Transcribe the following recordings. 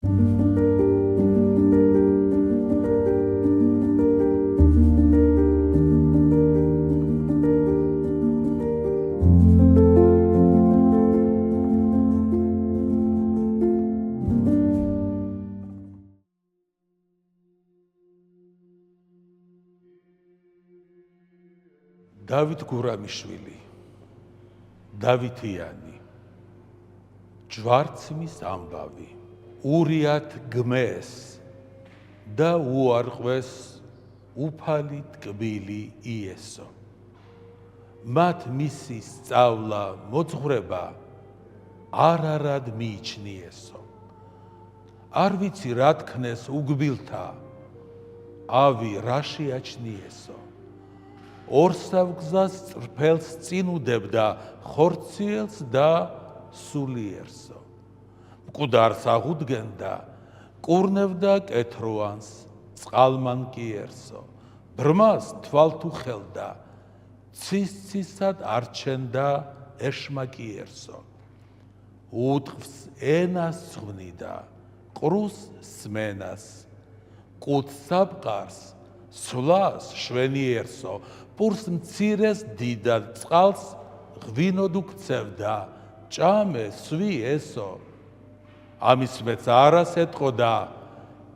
დავით გურამიშვილი, დავითიანი, ჯვარცმის ამბავი, ურიათ გმეს და უარყვეს უფალი ტკბილი იესო. მათ მისი სწავლა მოძღვრება არარად მიიჩნიესო. არ ვიცი რა თქნეს უგბილთა, ავი რა შეაჩნიესო. ორსავ გზას წრფელს წინ უდებდა ხორციელს და სულიერსო. მკვდარს აღუდგენდა, კურნევდა კეთროანს, წყალმანკიერსო. ბრმას თვალთ უხელდა, ცის-ცისად არჩენდა ეშმაკიერსო. უტყვის ენას ზღვნიდა, ყრუს სმენას, კუთ საბყარს, სვლას შვენიერსო. პურს მცირეს დიდად წყალს ღვინოდ უქცევდა, ჭამე სვი ესო. ამის მეც არას ეტყოდა,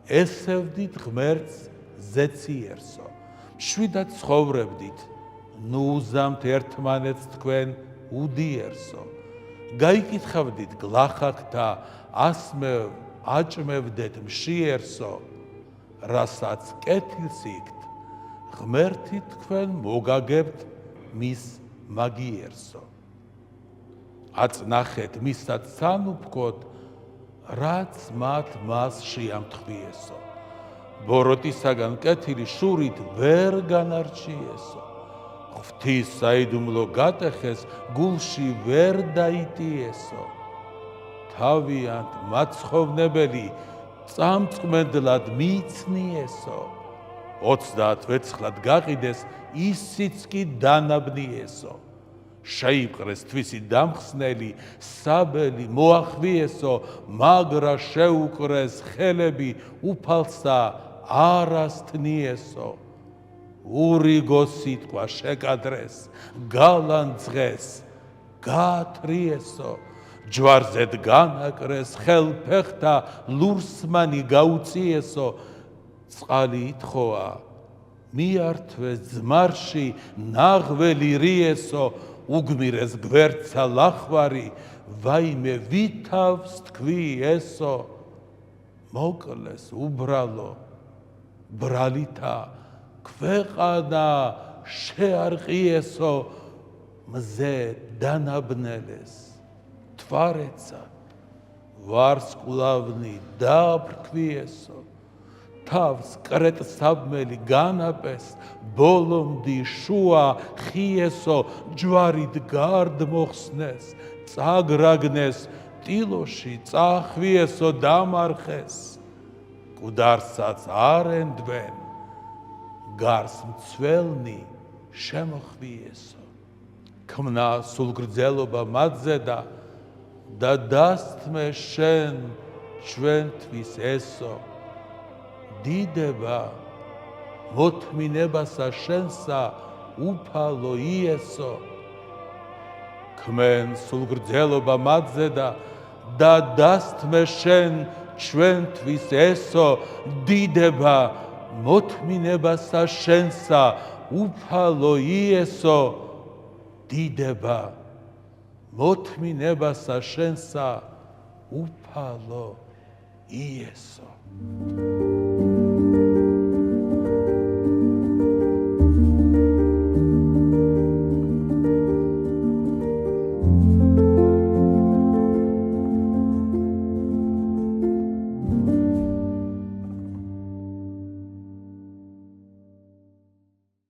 ესევდით ღმერთს ზეციერსო. მშვიდად ცხოვრებდით, ნუ უზამთ ერთმანეთს თქვენ უდიერსო. გაიკითხავდით გლახაკთა, ასმევ აჭმევდეთ მშიერსო. რასაც კეთილს იქთ, ღმერთი თქვენ მოგაგებთ მის მაგიერსო. აწნახეთ მისად სანუფქოდ, რაც მათ მას შეამთხვიესო. ბოროტისაგან კეთილი შურით ვერ განარჩიესო. ღვთის საიდუმლო გატეხეს, გულში ვერ დაიტიესო. თავიანთ მაცხოვრებელი წამწყმედლად მიიცნიესო. 30 ვეცხრად გაყიდეს, ისიც კი დანაბნიესო. შეიპყრეს თვისი დამხსნელი, საბელი მოახვიესო, მაგრა შეუკრეს ხელები, უფალსა არასთნიესო. ურიგო სიტყვა შეკადრეს, გალანძღეს, გაათრიესო. ჯვარზედ განაკრეს, ხელფეხთა ლურსმანი გაუწიესო. წყალი ითხოვა, მიართვე ძმარში, ნაღველი რიესო. უგმირეს გვერდსა ლახვარი, ვაიმე ვითავს თქვი ესო. მოკლეს უბრალო, ბრალითა ქვეყანა შეარყიესო. მზე დანაბნელეს, თვარეცა ვარსკვლავნი დააფრქვიესო. თავს კრეტსაბმელი განაპეს, ბოლომდი შუა ხიესო. ჯვარით გარდ მოხსნეს, წაგრაგნეს, ტილოში წახვიესო, დამარხეს. მკვდარსაც არ ენდვენ, გარს მცველნი შემოხვიესო. ქმნა სულგრძელობა მათზედა და დასთმე შენ ჩვენთვის ესო. დიდება მოთმინებასა შენსა უფალო იესო. ქმენ სულგრძელობა მათზედა და დასთმე შენ ჩვენთვის ესო. დიდება მოთმინებასა შენსა უფალო იესო. დიდება მოთმინებასა შენსა უფალო იესო.